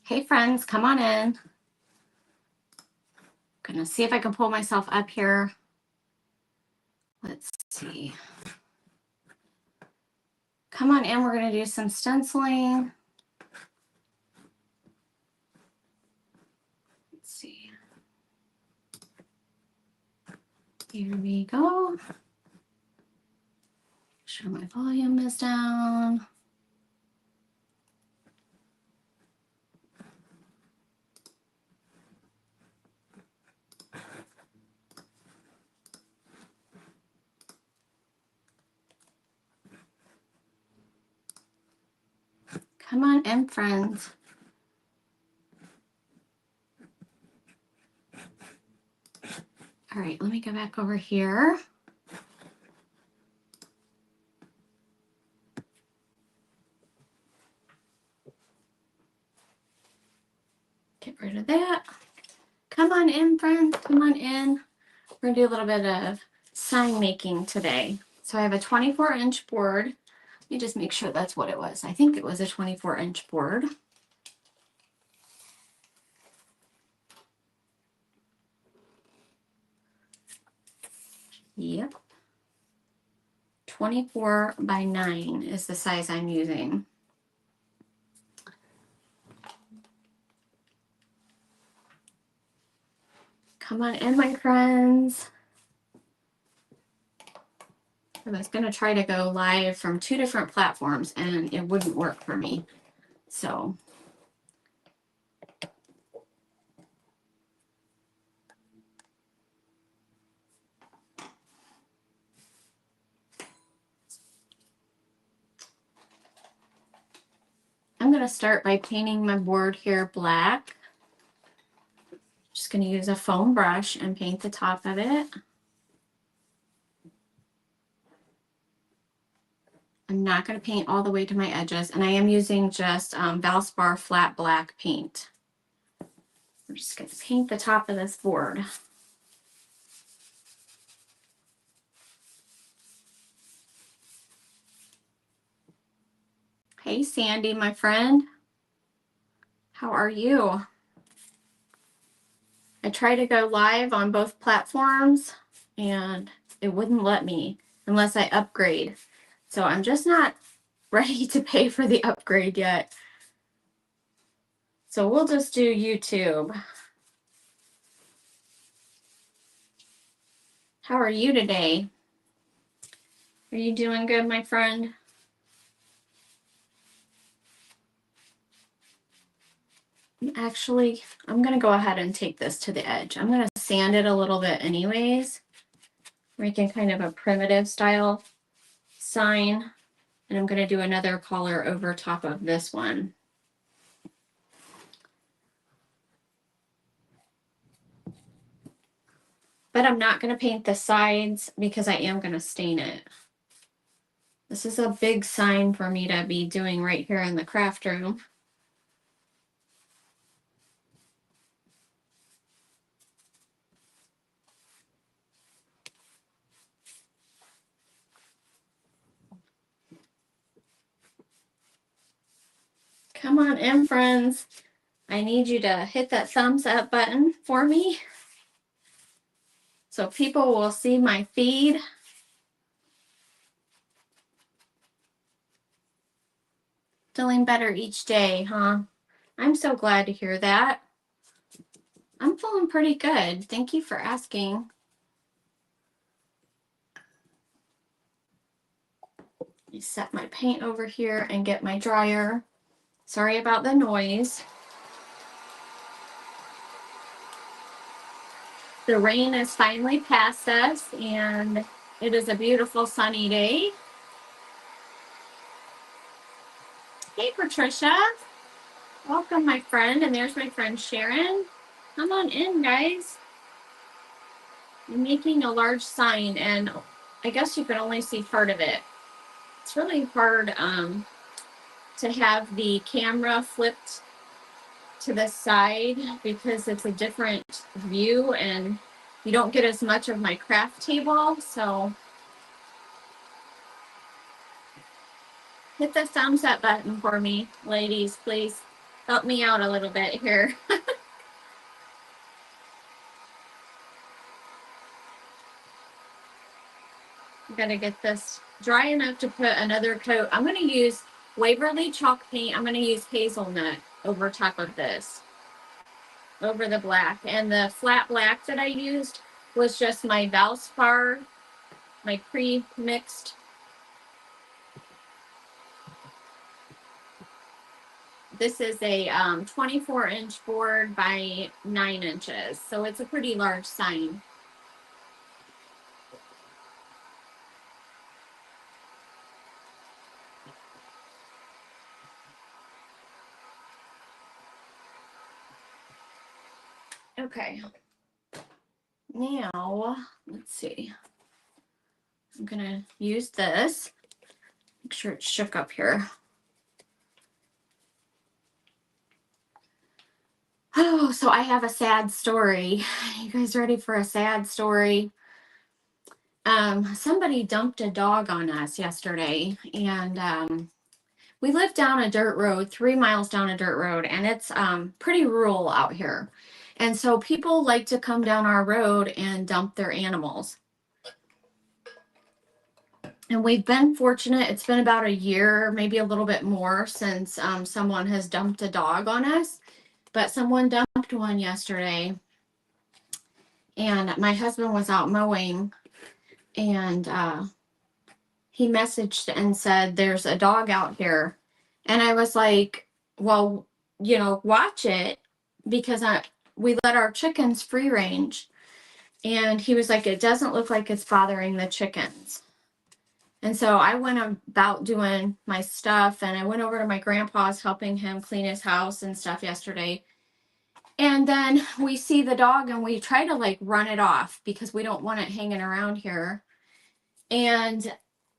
Hey friends, come on in. Gonna see if I can pull myself up here. Let's see. Come on in, we're gonna do some stenciling. Let's see. Here we go. Make sure my volume is down. Come on in, friends. All right, let me go back over here. Get rid of that. Come on in, friends, come on in. We're gonna do a little bit of sign making today. So I have a 24-inch board. Let me just make sure that's what it was. I think it was a 24-inch board. Yep. 24 by 9 is the size I'm using. Come on in, my friends. I was going to try to go live from 2 different platforms and it wouldn't work for me. So I'm going to start by painting my board here black. Just going to use a foam brush and paint the top of it. I'm not going to paint all the way to my edges, and I am using just Valspar flat black paint. I'm just going to paint the top of this board. Hey, Sandy, my friend. How are you? I tried to go live on both platforms, and it wouldn't let me unless I upgrade. So I'm just not ready to pay for the upgrade yet. So we'll just do YouTube. How are you today? Are you doing good, my friend? Actually, I'm going to go ahead and take this to the edge. I'm going to sand it a little bit anyways, making kind of a primitive style sign. And I'm going to do another color over top of this one. But I'm not going to paint the sides because I am going to stain it. This is a big sign for me to be doing right here in the craft room. Come on in, friends. I need you to hit that thumbs up button for me so people will see my feed. Feeling better each day, huh? I'm so glad to hear that. I'm feeling pretty good. Thank you for asking. Let me set my paint over here and get my dryer. Sorry about the noise. The rain is finally past us and it is a beautiful sunny day. Hey, Patricia. Welcome, my friend. And there's my friend Sharon. Come on in, guys. I'm making a large sign and I guess you can only see part of it. It's really hard to have the camera flipped to the side because it's a different view and you don't get as much of my craft table. So hit the thumbs up button for me, ladies, please. Help me out a little bit here. I'm gonna get this dry enough to put another coat. I'm gonna use Waverly chalk paint. I'm gonna use hazelnut over top of this, over the black. And the flat black that I used was just my Valspar, my pre-mixed. This is a 24-inch board by 9 inches, so it's a pretty large sign. Okay. Now, let's see. I'm gonna use this. Make sure it's shook up here. Oh, so I have a sad story. You guys ready for a sad story? Somebody dumped a dog on us yesterday, and we live down a dirt road, 3 miles down a dirt road, and it's pretty rural out here. And so people like to come down our road and dump their animals. And we've been fortunate. It's been about a year, maybe a little bit more, since someone has dumped a dog on us. But someone dumped one yesterday. And my husband was out mowing, and he messaged and said, "There's a dog out here." And I was like, well, watch it, because we let our chickens free range. And he was like, "It doesn't look like it's bothering the chickens." And so I went about doing my stuff, and I went over to my grandpa's, helping him clean his house and stuff yesterday. And then we see the dog, and we try to like run it off because we don't want it hanging around here. And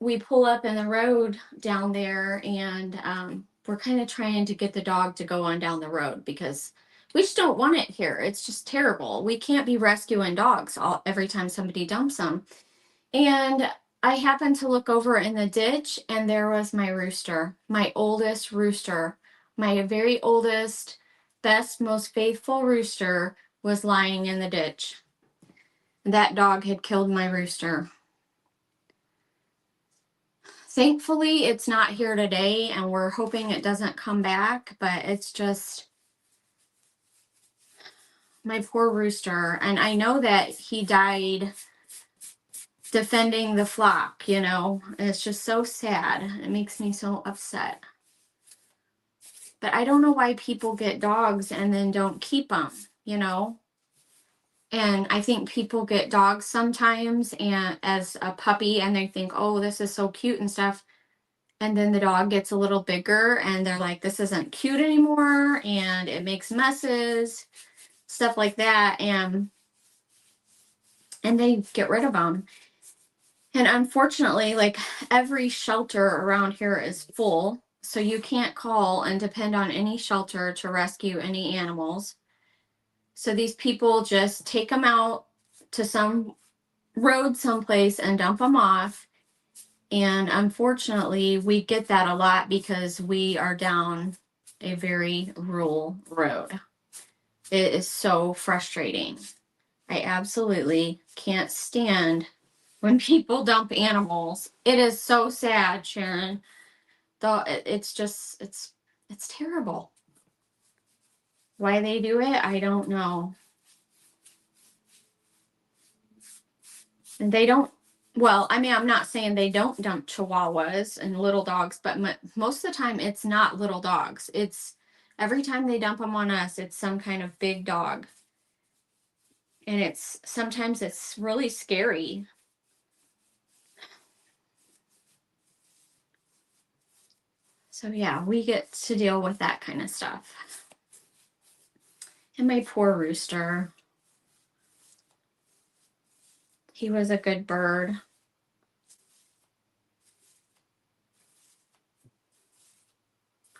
we pull up in the road down there, and we're kind of trying to get the dog to go on down the road because we just don't want it here. It's just terrible. We can't be rescuing dogs every time somebody dumps them. And I happened to look over in the ditch, and there was my rooster, my oldest rooster, my very oldest, best, most faithful rooster was lying in the ditch. That dog had killed my rooster. Thankfully, it's not here today, and we're hoping it doesn't come back, but it's just my poor rooster. And I know that he died defending the flock, and it's just so sad. It makes me so upset. But I don't know why people get dogs and then don't keep them, And I think people get dogs sometimes and as a puppy, and they think, "Oh, this is so cute and stuff." And then the dog gets a little bigger, and they're like, "This isn't cute anymore," and it makes messes, stuff like that. And they get rid of them. And unfortunately, like, every shelter around here is full. So you can't call and depend on any shelter to rescue any animals. So these people just take them out to some road someplace and dump them off. And unfortunately, we get that a lot because we are down a very rural road. It is so frustrating. I absolutely can't stand when people dump animals. It is so sad, Sharon. Though it's just, it's terrible. Why they do it, I don't know. And they don't, well, I mean, I'm not saying they don't dump chihuahuas and little dogs, but most of the time it's not little dogs. It's every time they dump them on us, it's some kind of big dog. And sometimes it's really scary. So yeah, we get to deal with that kind of stuff. And my poor rooster. He was a good bird.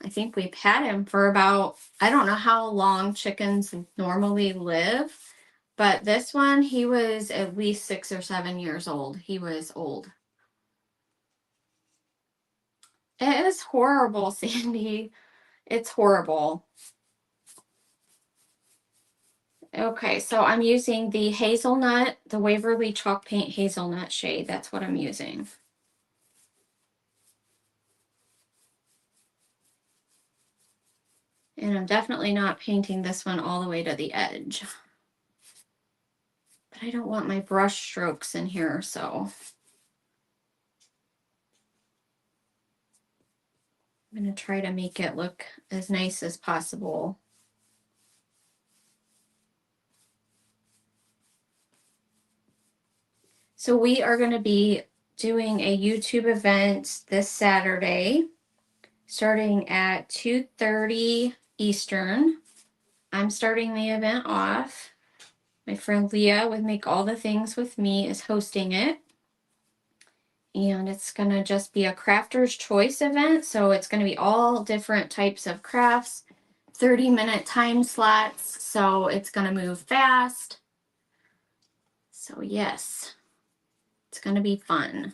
I think we've had him for about, I don't know how long chickens normally live, but this one, he was at least 6 or 7 years old. He was old. It is horrible, Sandy. It's horrible. Okay, so I'm using the hazelnut, the Waverly Chalk Paint hazelnut shade. That's what I'm using. And I'm definitely not painting this one all the way to the edge. But I don't want my brush strokes in here, so I'm going to try to make it look as nice as possible. So we are going to be doing a YouTube event this Saturday, starting at 2:30 Eastern. I'm starting the event off. My friend Leah with Make All the Things with Me is hosting it. And it's going to just be a crafter's choice event. So it's going to be all different types of crafts, 30-minute time slots. So it's going to move fast. So yes, it's going to be fun.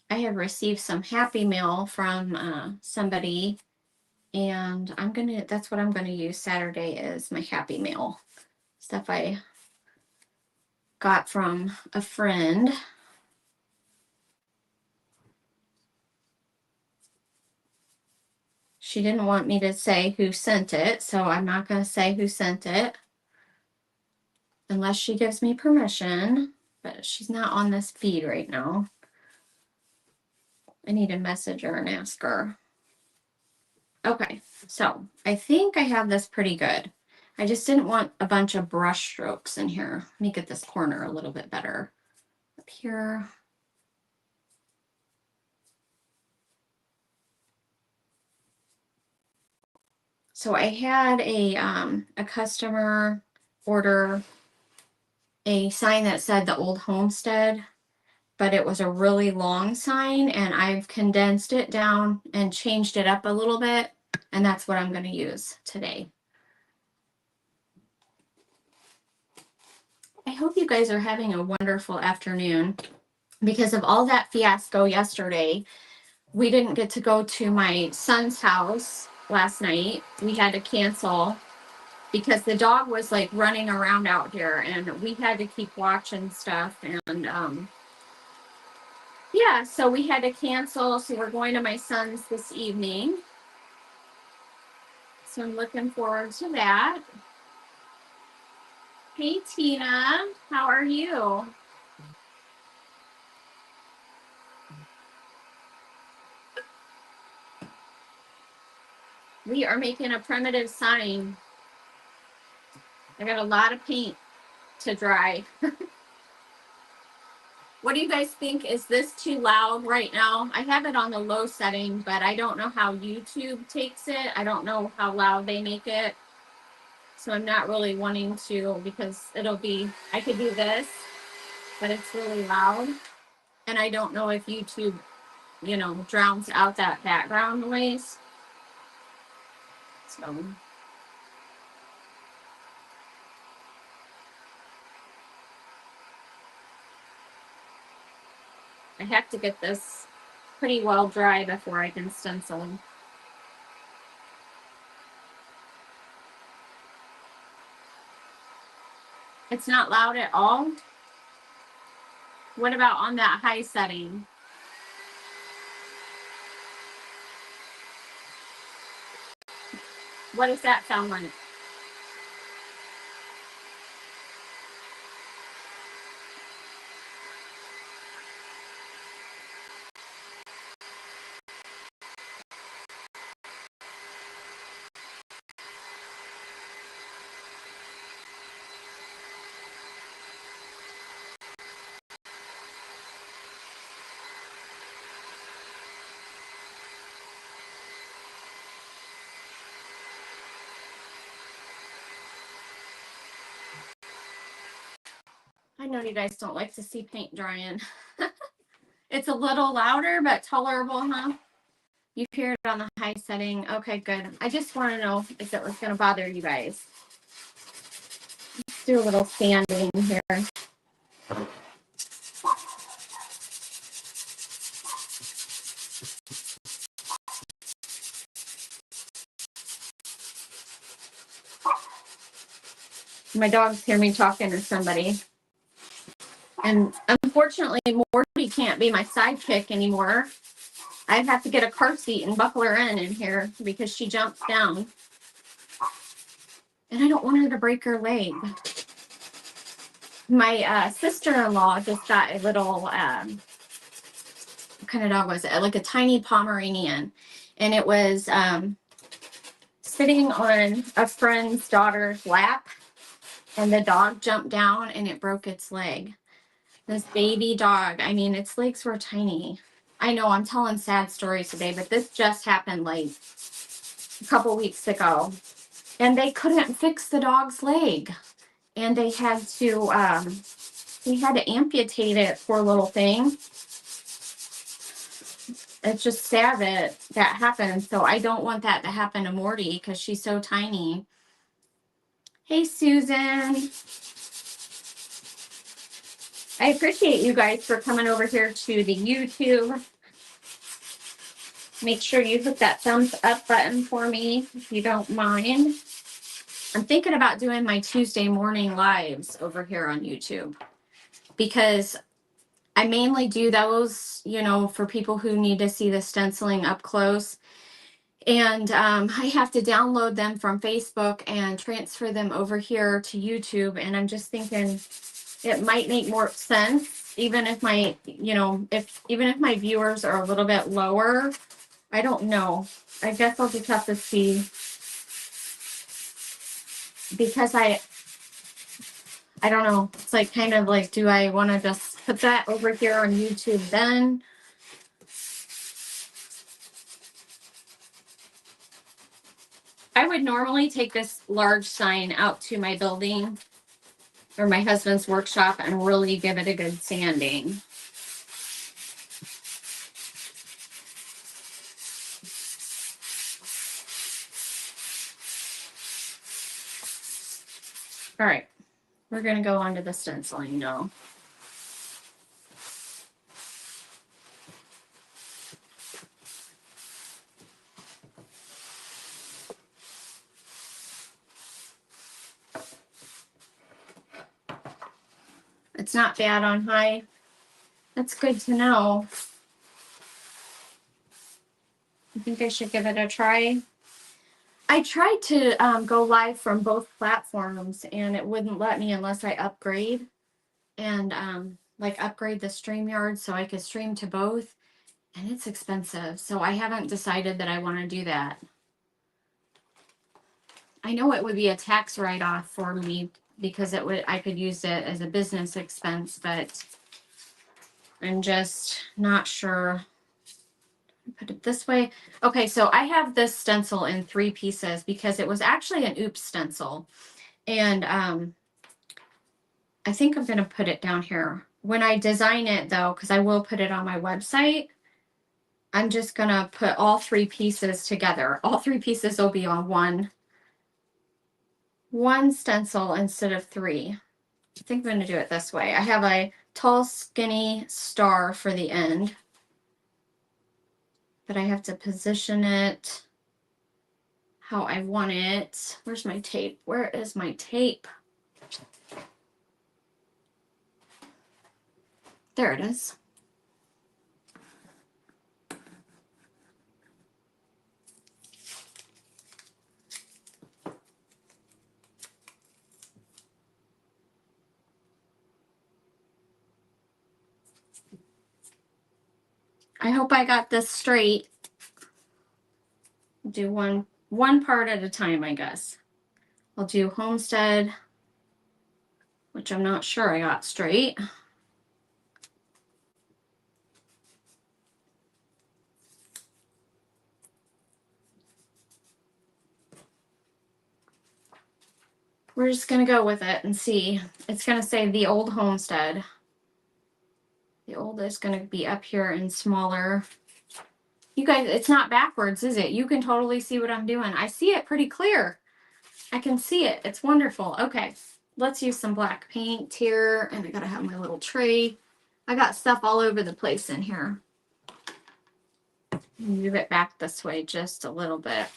I have received some Happy Mail from somebody, and that's what I'm gonna use Saturday is my Happy Mail stuff I got from a friend. She didn't want me to say who sent it, so I'm not gonna say who sent it unless she gives me permission, but she's not on this feed right now. I need to message her and ask her. Okay, so I think I have this pretty good. I just didn't want a bunch of brush strokes in here. Let me get this corner a little bit better. Up here. So I had a customer order a sign that said the Olde Homestead, but it was a really long sign, and I've condensed it down and changed it up a little bit, and that's what I'm going to use today. I hope you guys are having a wonderful afternoon. Because of all that fiasco yesterday, we didn't get to go to my son's house last night. We had to cancel because the dog was like running around out here, and we had to keep watching stuff. And yeah, so we had to cancel. So we're going to my son's this evening. So I'm looking forward to that. Hey, Tina, how are you? We are making a primitive sign. I got a lot of paint to dry. What do you guys think? Is this too loud right now? I have it on the low setting, but I don't know how YouTube takes it. I don't know how loud they make it. So I'm not really wanting to, because I could do this, but it's really loud. And I don't know if YouTube, drowns out that background noise. So I have to get this pretty well dry before I can stencil. It's not loud at all. What about on that high setting? What does that sound like? I know you guys don't like to see paint drying. It's a little louder, but tolerable, huh? You hear it on the high setting. Okay, good. I just want to know if it was going to bother you guys. Let's do a little sanding here. My dogs hear me talking to somebody. And unfortunately, Morty can't be my sidekick anymore. I have to get a car seat and buckle her in here because she jumps down. And I don't want her to break her leg. My sister-in-law just got a little, what kind of dog was it? Like a tiny Pomeranian. And it was sitting on a friend's daughter's lap. And the dog jumped down and it broke its leg. This baby dog, I mean, its legs were tiny. I know I'm telling sad stories today, but this just happened like a couple weeks ago. And they couldn't fix the dog's leg. And they had to amputate it, poor little thing. It's just sad that that happened. So I don't want that to happen to Morty because she's so tiny. Hey, Susan. I appreciate you guys for coming over here to the YouTube. Make sure you hit that thumbs up button for me if you don't mind. I'm thinking about doing my Tuesday morning lives over here on YouTube because I mainly do those, you know, for people who need to see the stenciling up close. And I have to download them from Facebook and transfer them over here to YouTube. And I'm just thinking it might make more sense, even if my, you know, even if my viewers are a little bit lower. I don't know. I guess I'll just have to see. Because I don't know. It's like kind of like, do I want to just put that over here on YouTube then? I would normally take this large sign out to my building or my husband's workshop and really give it a good sanding. All right, we're going to go on to the stenciling now. It's not bad on high. That's good to know. I think I should give it a try. I tried to go live from both platforms and it wouldn't let me unless I upgrade and like upgrade the StreamYard so I could stream to both, and it's expensive. So I haven't decided that I want to do that. I know it would be a tax write-off for me because I could use it as a business expense, but I'm just not sure. Put it this way. Okay, so I have this stencil in 3 pieces because it was actually an oops stencil. And I think I'm going to put it down here. When I design it though, because I will put it on my website, I'm just going to put all 3 pieces together. All 3 pieces will be on one stencil instead of 3. I think I'm going to do it this way. I have a tall, skinny star for the end. But I have to position it how I want it. Where's my tape? Where is my tape? There it is. I hope I got this straight. Do one part at a time, I guess. I'll do Homestead, which I'm not sure I got straight. We're just going to go with it and see. It's going to say the Olde Homestead. The Olde is going to be up here and smaller. You guys, it's not backwards, is it? You can totally see what I'm doing. I see it pretty clear. I can see it. It's wonderful. Okay. let's use some black paint here. And I gotta have my little tray. I got stuff all over the place in here. Move it back this way just a little bit.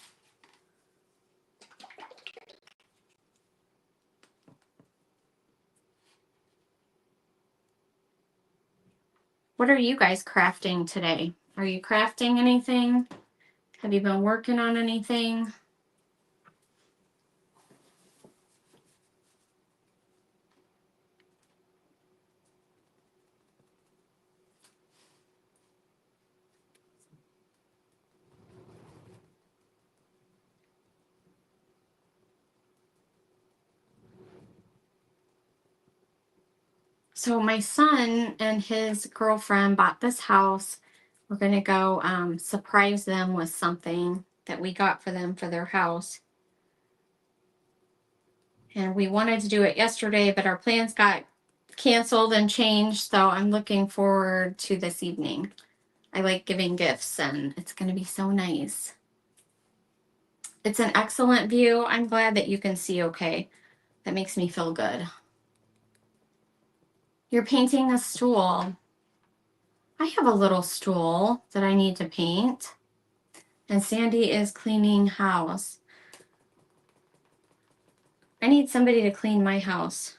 What are you guys crafting today? Are you crafting anything? Have you been working on anything? So my son and his girlfriend bought this house. We're going to go surprise them with something that we got for them for their house. And we wanted to do it yesterday, but our plans got canceled and changed. So I'm looking forward to this evening. I like giving gifts and it's going to be so nice. It's an excellent view. I'm glad that you can see okay. That makes me feel good. You're painting a stool. I have a little stool that I need to paint. And Sandy is cleaning house. I need somebody to clean my house.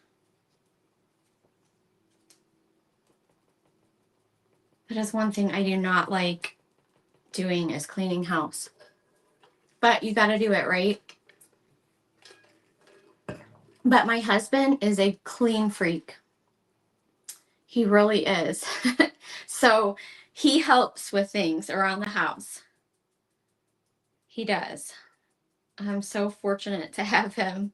That is one thing I do not like doing is cleaning house. But you got to do it, right? But my husband is a clean freak. He really is. So he helps with things around the house. He does. I'm so fortunate to have him.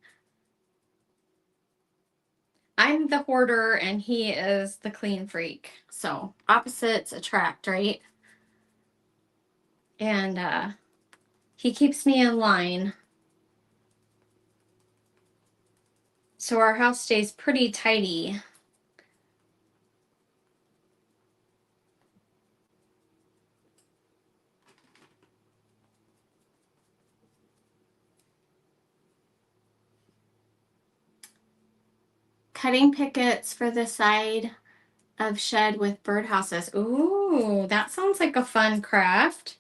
I'm the hoarder and he is the clean freak. So opposites attract, right? And he keeps me in line. So our house stays pretty tidy. Cutting pickets for the side of shed with birdhouses. Ooh, that sounds like a fun craft.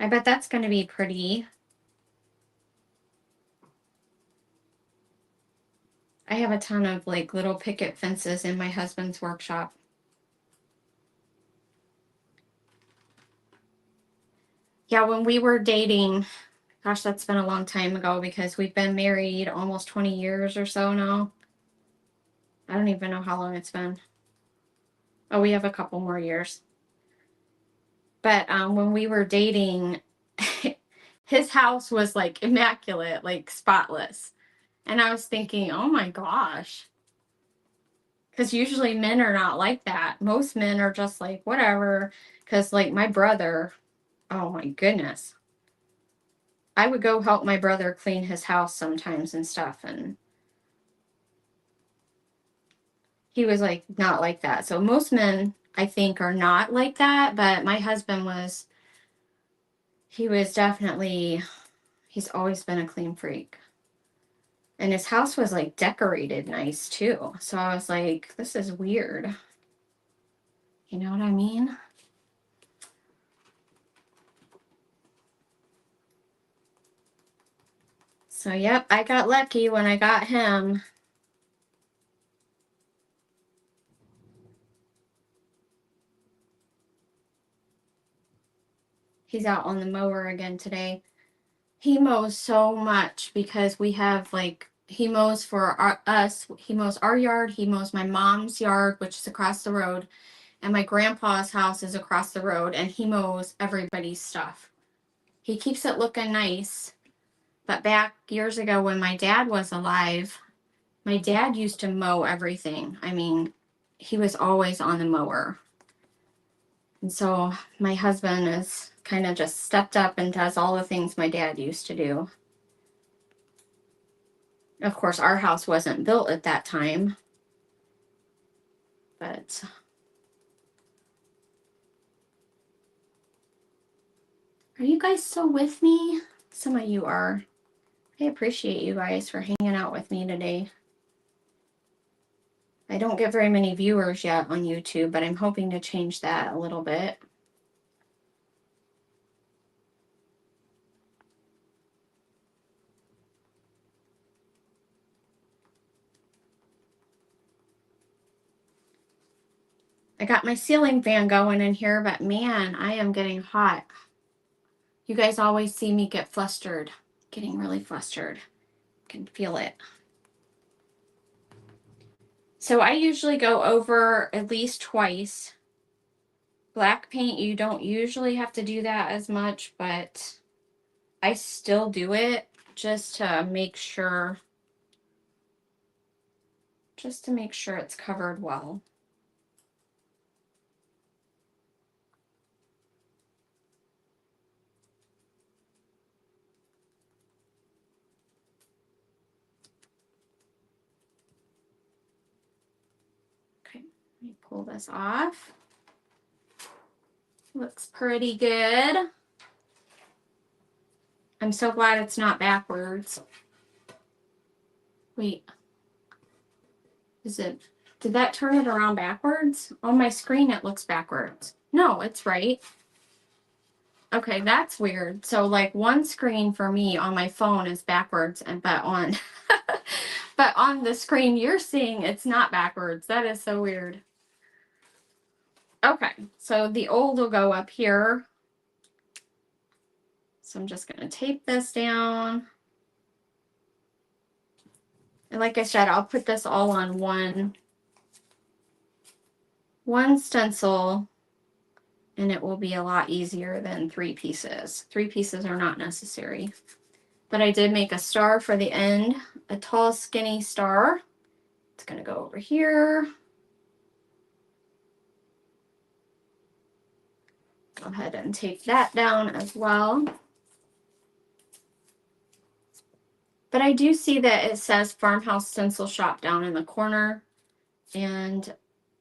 I bet that's going to be pretty. I have a ton of like little picket fences in my husband's workshop. Yeah, when we were dating, gosh, that's been a long time ago because we've been married almost 20 years or so now. I don't even know how long it's been. Oh, we have a couple more years. But when we were dating, his house was like immaculate, like spotless. And I was thinking, oh my gosh. Because usually men are not like that. Most men are just like, whatever. Because like my brother, oh my goodness. I would go help my brother clean his house sometimes and stuff. And he was like, not like that. So most men, I think, are not like that. But my husband was, he was definitely, he's always been a clean freak. And his house was like decorated nice too. So I was like, this is weird. You know what I mean? So, yep, I got lucky when I got him. He's out on the mower again today. He mows so much because we have like, he mows for us. He mows our yard. He mows my mom's yard, which is across the road. And my grandpa's house is across the road. And he mows everybody's stuff. He keeps it looking nice. But back years ago when my dad was alive, my dad used to mow everything. I mean, he was always on the mower. And so my husband has kind of just stepped up and does all the things my dad used to do. Of course, our house wasn't built at that time. But are you guys still with me? Some of you are. I appreciate you guys for hanging out with me today. I don't get very many viewers yet on YouTube, but I'm hoping to change that a little bit. I got my ceiling fan going in here, but man, I am getting hot. You guys always see me get flustered, getting really flustered. Can feel it. So I usually go over at least twice. Black paint, you don't usually have to do that as much, but I still do it just to make sure it's covered well. Okay, let me pull this off. Looks pretty good. I'm so glad it's not backwards. Wait. Did that turn it around backwards? On my screen it looks backwards. No, it's right. Okay, that's weird. So like one screen for me on my phone is backwards, but on but on the screen you're seeing it's not backwards. That is so weird. Okay, so the old will go up here. So I'm just going to tape this down. And like I said, I'll put this all on one stencil, and it will be a lot easier than 3 pieces. 3 pieces are not necessary. But I did make a star for the end, a tall, skinny star. It's going to go over here. Go ahead and tape that down as well. But I do see that it says Farmhouse Stencil Shop down in the corner, and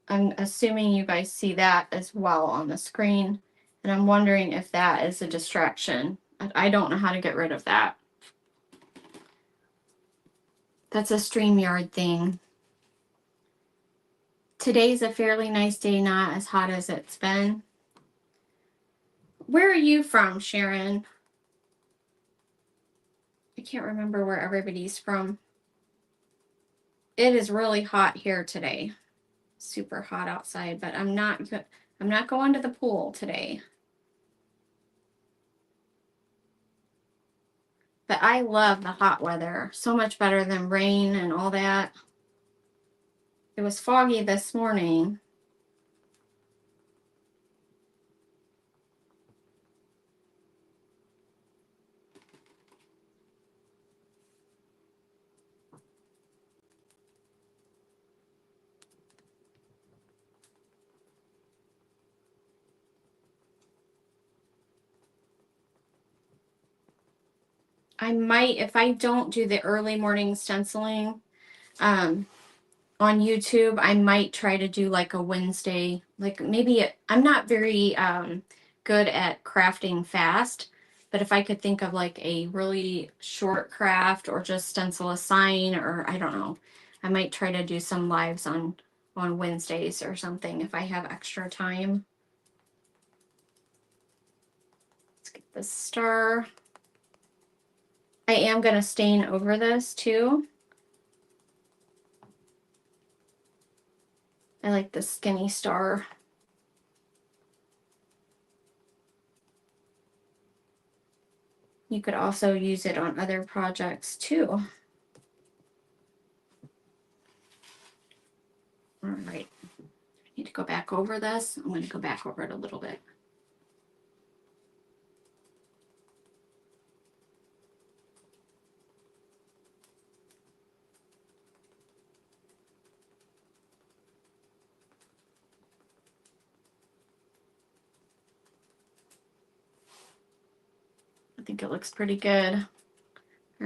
I'm assuming you guys see that as well on the screen, and I'm wondering if that is a distraction. I don't know how to get rid of that. That's a StreamYard thing. Today's a fairly nice day, not as hot as it's been. Where are you from, Sharon? I can't remember where everybody's from. It is really hot here today. Super hot outside, but I'm not going to the pool today. But I love the hot weather. So much better than rain and all that. It was foggy this morning. I might, if I don't do the early morning stenciling on YouTube, I might try to do like a Wednesday, like maybe I'm not very good at crafting fast, but if I could think of like a really short craft or just stencil a sign, or I don't know, I might try to do some lives on Wednesdays or something if I have extra time. Let's get this star. I am going to stain over this too. I like the skinny star. You could also use it on other projects too. All right. I need to go back over this. I'm going to go back over it a little bit. I think it looks pretty good. All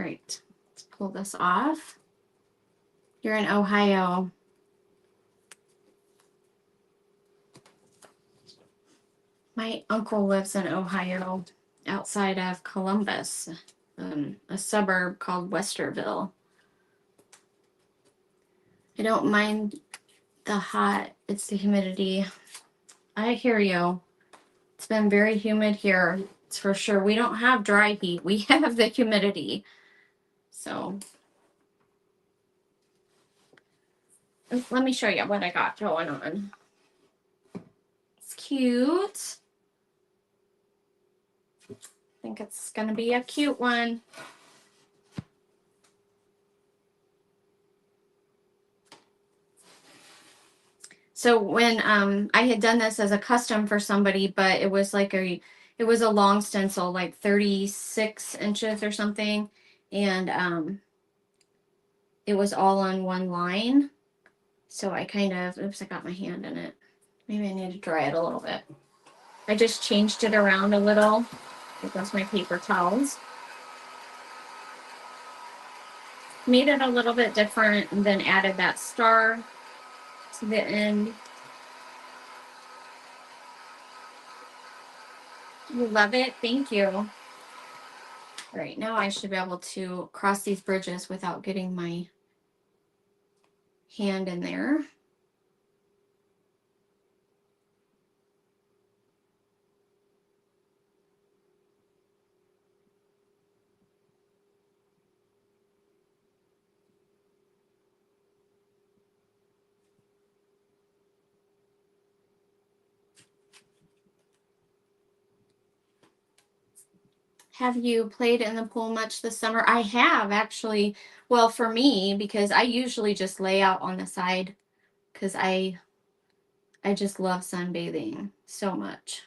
right, let's pull this off. You're in Ohio. My uncle lives in Ohio, outside of Columbus, a suburb called Westerville. I don't mind it's the humidity. I hear you. It's been very humid here. It's for sure. We don't have dry heat. We have the humidity. So let me show you what I got going on. It's cute. I think it's going to be a cute one. So when I had done this as a custom for somebody, but it was like it was a long stencil, like 36 inches or something, and it was all on one line. So I kind of, oops, I got my hand in it. Maybe I need to dry it a little bit. I just changed it around a little. That's my paper towels. Made it a little bit different and then added that star to the end. You love it? Thank you. All right, now I should be able to cross these bridges without getting my hand in there. Have you played in the pool much this summer? I have actually. Well, for me, because I usually just lay out on the side because I just love sunbathing so much.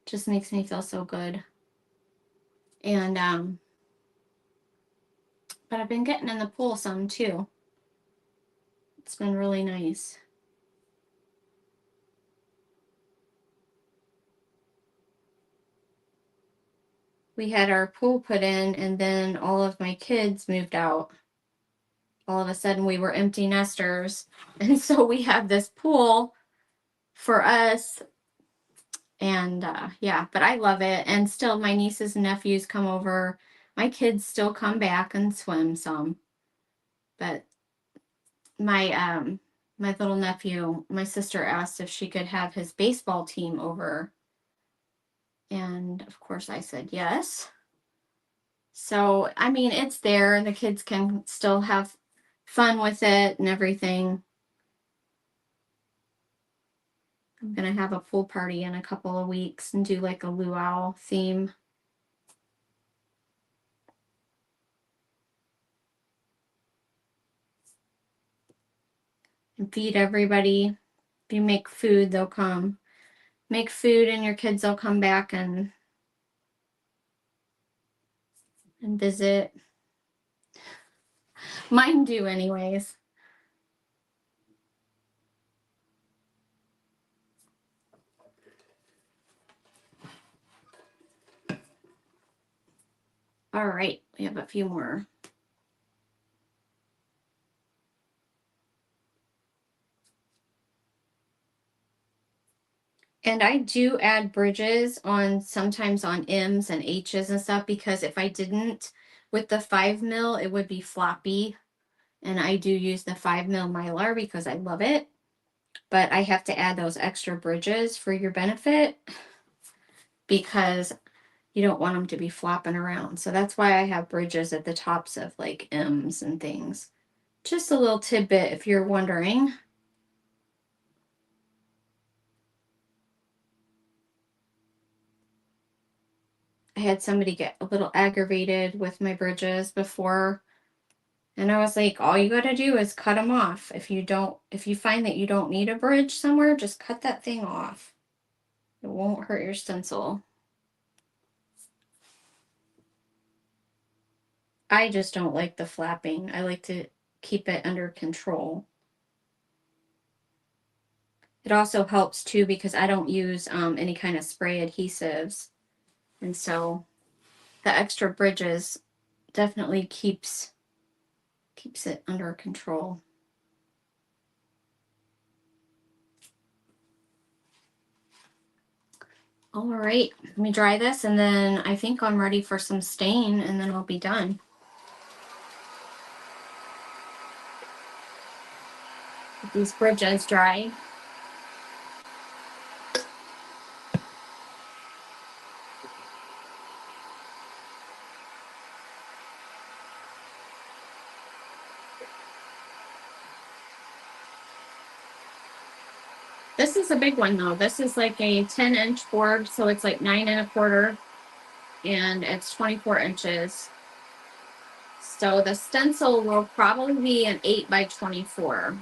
Just makes me feel so good. And but I've been getting in the pool some too. It's been really nice. We had our pool put in and then all of my kids moved out. All of a sudden we were empty nesters. And so we have this pool for us. And yeah, but I love it. And still my nieces and nephews come over. My kids still come back and swim some. But my little nephew, my sister asked if she could have his baseball team over. And of course I said yes. So, I mean, it's there and the kids can still have fun with it and everything. I'm going to have a pool party in a couple of weeks and do like a luau theme. And feed everybody. If you make food, they'll come. Make food and your kids will come back and visit. Mine do anyways. All right, we have a few more. And I do add bridges on sometimes on M's and H's and stuff because if I didn't with the 5 mil, it would be floppy. And I do use the 5 mil Mylar because I love it. But I have to add those extra bridges for your benefit because you don't want them to be flopping around. So that's why I have bridges at the tops of like M's and things. Just a little tidbit if you're wondering. I had somebody get a little aggravated with my bridges before. And I was like, all you got to do is cut them off. If you find that you don't need a bridge somewhere, just cut that thing off. It won't hurt your stencil. I just don't like the flapping. I like to keep it under control. It also helps too because I don't use any kind of spray adhesives. And so the extra bridges definitely keeps it under control. All right, let me dry this and then I think I'm ready for some stain and then I'll be done. Get these bridges dry. This is a big one though. This is like a 10-inch board, so it's like 9 1/4, and it's 24 inches. So the stencil will probably be an 8 by 24.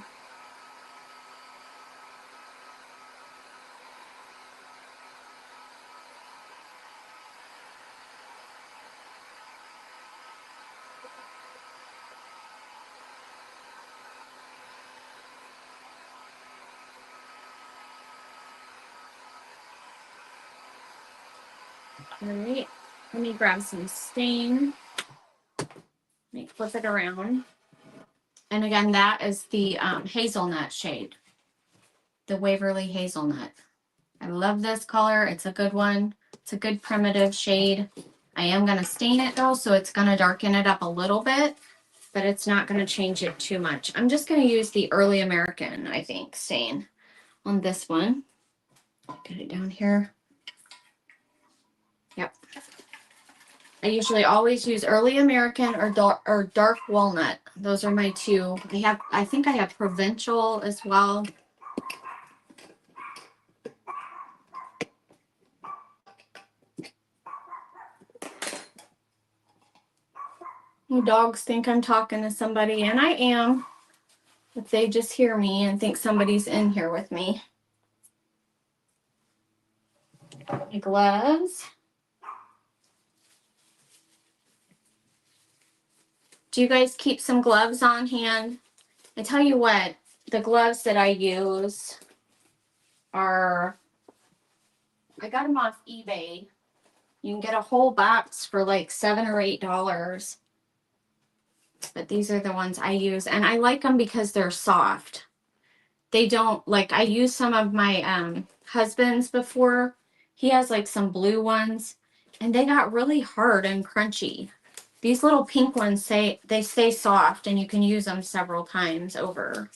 All right, let me grab some stain. Let me flip it around. And again, that is the hazelnut shade, the Waverly Hazelnut. I love this color. It's a good one. It's a good primitive shade. I am going to stain it though, so it's going to darken it up a little bit, but it's not going to change it too much. I'm just going to use the Early American, I think, stain on this one. Get it down here. Yep. I usually always use Early American or dark walnut. Those are my two. I think I have Provincial as well. Dogs think I'm talking to somebody, and I am. If they just hear me and think somebody's in here with me. My gloves. Do you guys keep some gloves on hand? I tell you what, the gloves that I use are, I got them off eBay. You can get a whole box for like $7 or $8. But these are the ones I use, and I like them because they're soft. They don't, like, I used some of my husband's before. He has like some blue ones, and they got really hard and crunchy. These little pink ones they stay soft, and you can use them several times over.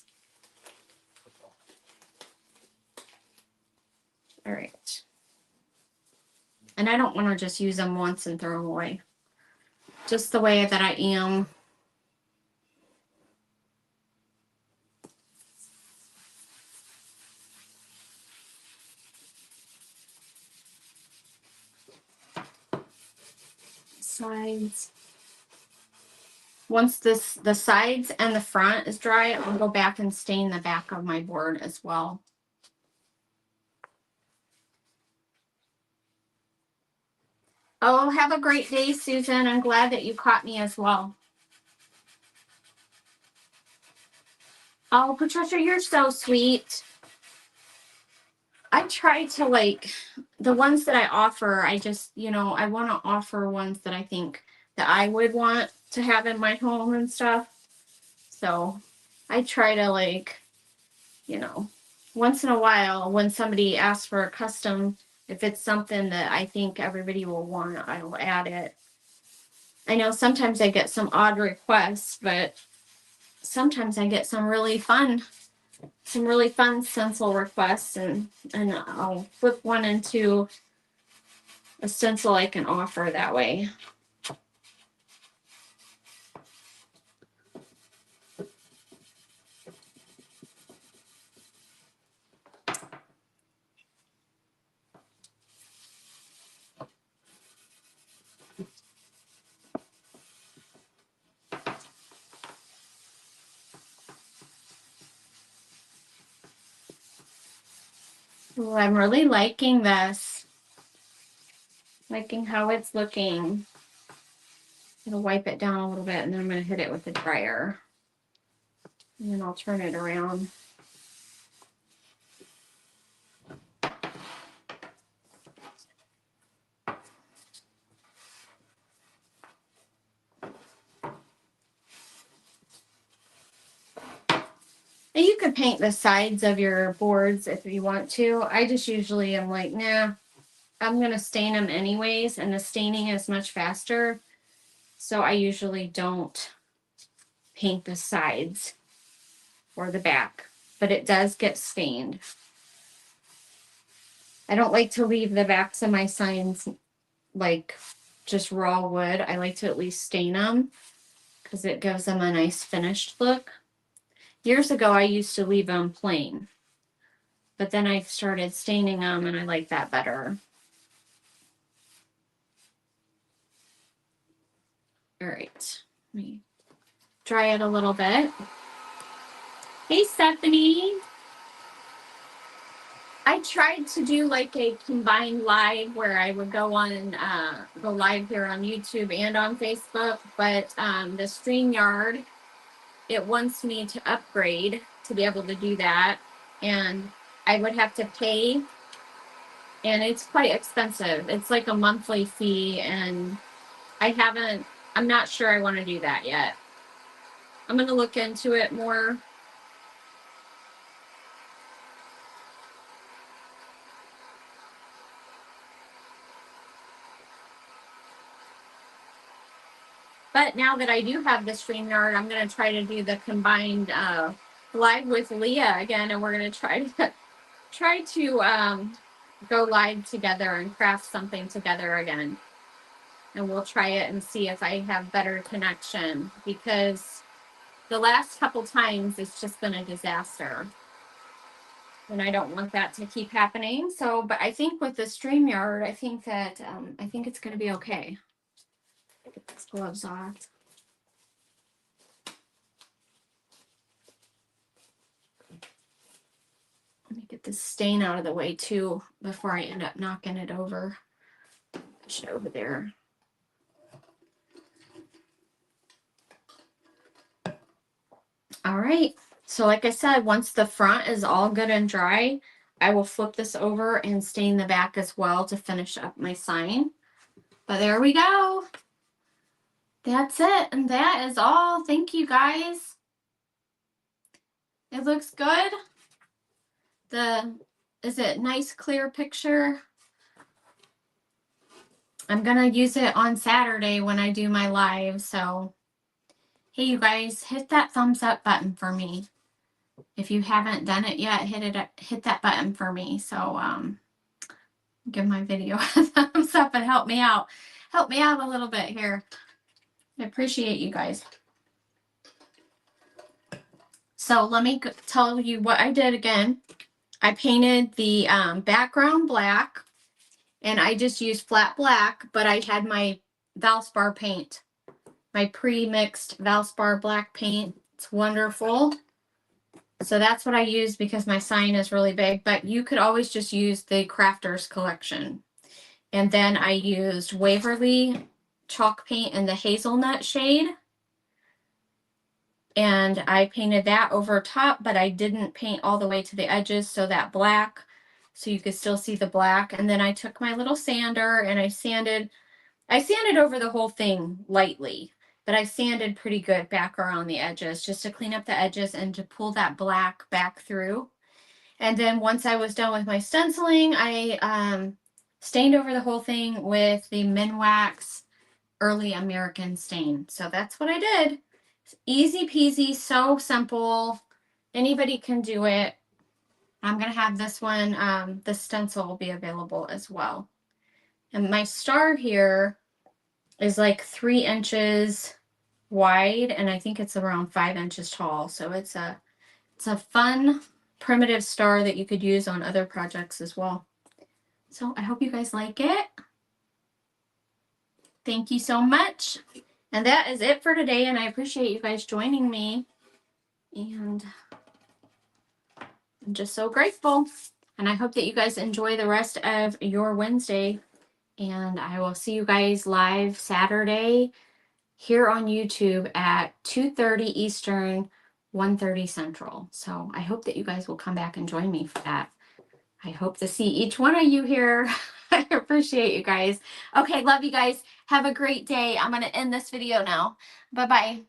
All right. And I don't want to just use them once and throw them away. Just the way that I am. Sides. Once the sides and the front is dry, I'll go back and stain the back of my board as well. Oh, have a great day, Susan. I'm glad that you caught me as well. Oh, Patricia, you're so sweet. I try to, like, the ones that I offer, I just, I want to offer ones that I think that I would want to have in my home and stuff. So I try to, like, once in a while when somebody asks for a custom, if it's something that I think everybody will want, I will add it. I know sometimes I get some odd requests, but sometimes I get some really fun stencil requests, and I'll flip one into a stencil I can offer that way. Ooh, I'm really liking this. Liking how it's looking. I'll wipe it down a little bit, and then I'm going to hit it with the dryer. And then I'll turn it around. And you could paint the sides of your boards if you want to. I just usually am like, nah, I'm going to stain them anyways, and the staining is much faster. So I usually don't paint the sides or the back. but it does get stained. I don't like to leave the backs of my signs like just raw wood. I like to at least stain them because it gives them a nice finished look. Years ago, I used to leave them plain, but then I started staining them and I like that better. All right, let me dry it a little bit. Hey, Stephanie. I tried to do like a combined live where I would go on, go live here on YouTube and on Facebook, but the StreamYard, it wants me to upgrade to be able to do that. And I would have to pay, and it's quite expensive. It's like a monthly fee, and I'm not sure I want to do that yet. I'm going to look into it more. But now that I do have the StreamYard, I'm going to try to do the combined live with Leah again, and we're going to try to go live together and craft something together again. And we'll try it and see if I have better connection, because the last couple times it's just been a disaster. And I don't want that to keep happening. So, but I think with the StreamYard, I think that I think it's going to be okay. Get these gloves off. Let me get this stain out of the way too before I end up knocking it over. Push it over there. All right. So like I said, once the front is all good and dry, I will flip this over and stain the back as well to finish up my sign. But there we go. That's it. And that is all. Thank you guys. It looks good. Is it nice clear picture? I'm gonna use it on Saturday when I do my live. So hey, you guys, hit that thumbs up button for me. If you haven't done it yet, hit that button for me. So give my video a thumbs up and help me out. Help me out a little bit here. I appreciate you guys. So let me tell you what I did again. I painted the background black, and I just used flat black, but I had my Valspar paint, my pre-mixed Valspar black paint. It's wonderful. So that's what I used because my sign is really big, but you could always just use the Crafters collection. And then I used Waverly chalk paint in the hazelnut shade. And I painted that over top, but I didn't paint all the way to the edges, so that black, so you could still see the black. And then I took my little sander and I sanded over the whole thing lightly, but I sanded pretty good back around the edges just to clean up the edges and to pull that black back through. And then once I was done with my stenciling, I stained over the whole thing with the Minwax Early American stain. So that's what I did. It's easy peasy, so simple. Anybody can do it. I'm going to have this one, the stencil will be available as well. And my star here is like 3 inches wide, and I think it's around 5 inches tall. So it's a fun primitive star that you could use on other projects as well. So I hope you guys like it. Thank you so much. And that is it for today, and I appreciate you guys joining me. And I'm just so grateful. And I hope that you guys enjoy the rest of your Wednesday. And I will see you guys live Saturday here on YouTube at 2:30 Eastern, 1:30 Central. So I hope that you guys will come back and join me for that. I hope to see each one of you here. I appreciate you guys. Okay, love you guys. Have a great day. I'm going to end this video now. Bye-bye.